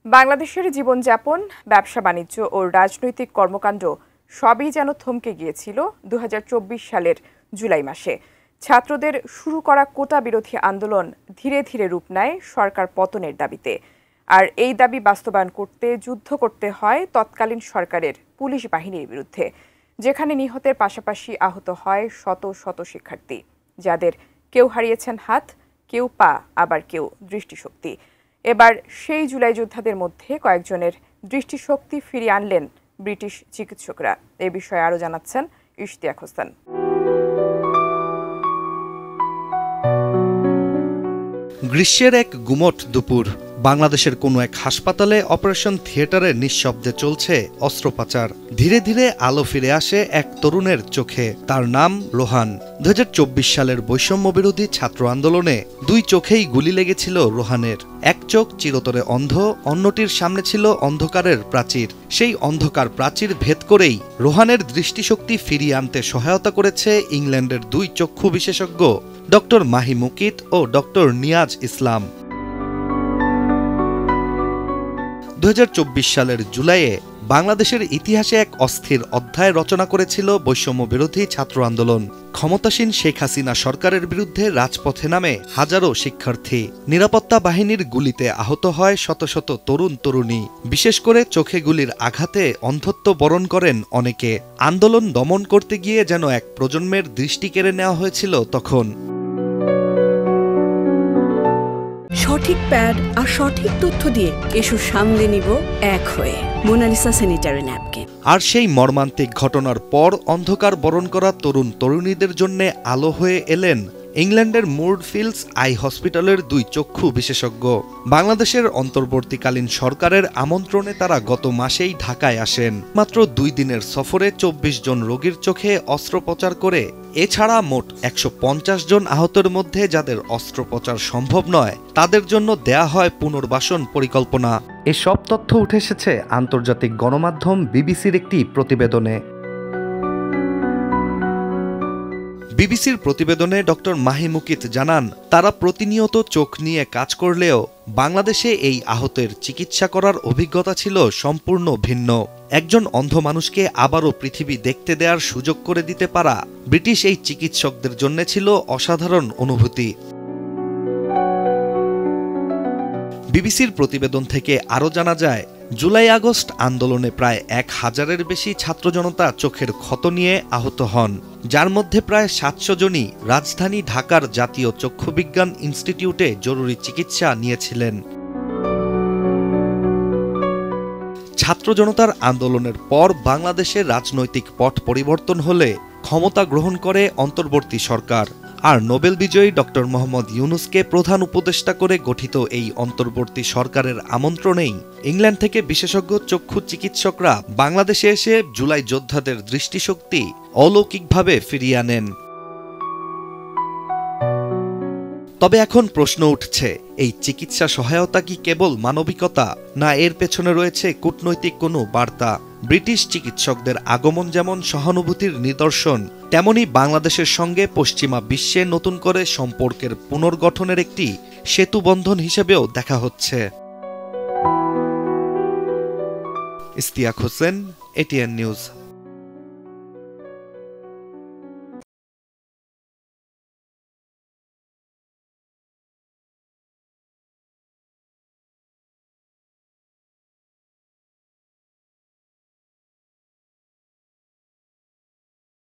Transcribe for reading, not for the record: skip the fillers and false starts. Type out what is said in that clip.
বাংলাদেশের জীবনযাপন, ব্যবসা-বাণিজ্য ও রাজনৈতিক কর্মকাণ্ড সবই যেন থমকে গিয়েছিল ২০২৪ সালের জুলাই মাসে। ছাত্রদের শুরু করা কোটা বিরোধী আন্দোলন ধীরে ধীরে রূপ নেয় সরকার পতনের দাবিতে। আর এই দাবি বাস্তবায়ন করতে যুদ্ধ করতে হয় তৎকালীন সরকারের পুলিশ বাহিনীর বিরুদ্ধে, যেখানে নিহতের পাশাপাশি আহত হয় শত শত শিক্ষার্থী, যাদের কেউ হারিয়েছেন হাত, কেউ পা, আবার কেউ দৃষ্টিশক্তি। এবার সেই জুলাই যোদ্ধাদের মধ্যে কয়েকজনের দৃষ্টিশক্তি ফিরিয়ে আনলেন ব্রিটিশ চিকিৎসকরা। এ বিষয়ে আরও জানাচ্ছেন ইশতিয়াক হোসেন। গ্রীষ্মের এক গুমট দুপুর, বাংলাদেশের কোনো এক হাসপাতালে অপারেশন থিয়েটারে নিঃশব্দে চলছে অস্ত্রোপচার। ধীরে ধীরে আলো ফিরে আসে এক তরুণের চোখে। তার নাম রোহান। ২০২৪ সালের বৈষম্য বিরোধী ছাত্র আন্দোলনে দুই চোখেই গুলি লেগেছিল রোহানের। এক চোখ চিরতরে অন্ধ, অন্যটির সামনে ছিল অন্ধকারের প্রাচীর। সেই অন্ধকার প্রাচীর ভেদ করেই রোহানের দৃষ্টিশক্তি ফিরিয়ে আনতে সহায়তা করেছে ইংল্যান্ডের দুই চক্ষু বিশেষজ্ঞ ডক্টর মাহি মুকিত ও ডক্টর নিয়াজ ইসলাম। ২০২৪ সালের জুলাইয়ে বাংলাদেশের ইতিহাসে এক অস্থির অধ্যায় রচনা করেছিল বৈষম্য বিরোধী ছাত্র আন্দোলন। ক্ষমতাসীন শেখ হাসিনা সরকারের বিরুদ্ধে রাজপথে নামে হাজারো শিক্ষার্থী। নিরাপত্তা বাহিনীর গুলিতে আহত হয় শত শত তরুণ তরুণী। বিশেষ করে চোখে গুলির আঘাতে অন্ধত্ব বরণ করেন অনেকে। আন্দোলন দমন করতে গিয়ে যেন এক প্রজন্মের দৃষ্টি কেড়ে নেওয়া হয়েছিল তখন। সঠিক প্যাড আর সঠিক তথ্য দিয়ে এসব সামলে নিব এক হয়ে মোনালিসা স্যানিটারি ন্যাপকিন। আর সেই মর্মান্তিক ঘটনার পর অন্ধকার বরণ করা তরুণ তরুণীদের জন্য আলো হয়ে এলেন ইংল্যান্ডের মুরফিল্ডস আই হসপিটালের দুই চক্ষু বিশেষজ্ঞ। বাংলাদেশের অন্তর্বর্তীকালীন সরকারের আমন্ত্রণে তারা গত মাসেই ঢাকায় আসেন। মাত্র ২ দিনের সফরে ২৪ জন রোগীর চোখে অস্ত্রোপচার করে এছাড়া মোট ১৫০ জন আহতের মধ্যে যাদের অস্ত্রোপচার সম্ভব নয়, তাদের জন্য দেয়া হয় পুনর্বাসন পরিকল্পনা। এসব তথ্য উঠে এসেছে আন্তর্জাতিক গণমাধ্যম বিবিসির একটি প্রতিবেদনে। বিবিসির প্রতিবেদনে ডক্টর মাহি মুকিত জানান, তারা প্রতিনিয়ত চোখ নিয়ে কাজ করলেও বাংলাদেশে এই আহতের চিকিৎসা করার অভিজ্ঞতা ছিল সম্পূর্ণ ভিন্ন। একজন অন্ধ মানুষকে আবারও পৃথিবী দেখতে দেওয়ার সুযোগ করে দিতে পারা ব্রিটিশ এই চিকিৎসকদের জন্য ছিল অসাধারণ অনুভূতি। বিবিসির প্রতিবেদন থেকে আরও জানা যায়, জুলাই আগস্ট আন্দোলনে প্রায় ১,০০০-এর বেশি ছাত্র জনতা চোখের ক্ষত নিয়ে আহত হন, যার মধ্যে প্রায় ৭০০ জনই রাজধানী ঢাকার জাতীয় চক্ষুবিজ্ঞান ইনস্টিটিউটে জরুরি চিকিৎসা নিয়েছিলেন। ছাত্র জনতার আন্দোলনের পর বাংলাদেশের রাজনৈতিক পট পরিবর্তন হলে ক্ষমতা গ্রহণ করে অন্তর্বর্তী সরকার। আর নোবেল বিজয়ী ডক্টর মোহাম্মদ ইউনুসকে প্রধান উপদেষ্টা করে গঠিত এই অন্তর্বর্তী সরকারের আমন্ত্রণেই ইংল্যান্ড থেকে বিশেষজ্ঞ চক্ষু চিকিৎসকরা বাংলাদেশে এসে জুলাই যোদ্ধাদের দৃষ্টিশক্তি অলৌকিকভাবে ফিরিয়ে আনেন। তবে এখন প্রশ্ন উঠছে, এই চিকিৎসা সহায়তা কি কেবল মানবিকতা, না এর পেছনে রয়েছে কূটনৈতিক কোনো বার্তা? ব্রিটিশ চিকিৎসকদের আগমন যেমন সহানুভূতির নিদর্শন, তেমনি বাংলাদেশের সঙ্গে পশ্চিমা বিশ্বে নতুন করে সম্পর্কের পুনর্গঠনের একটি সেতুবন্ধন হিসেবেও দেখা হচ্ছে। Ishtiaq Hossain, ATN news.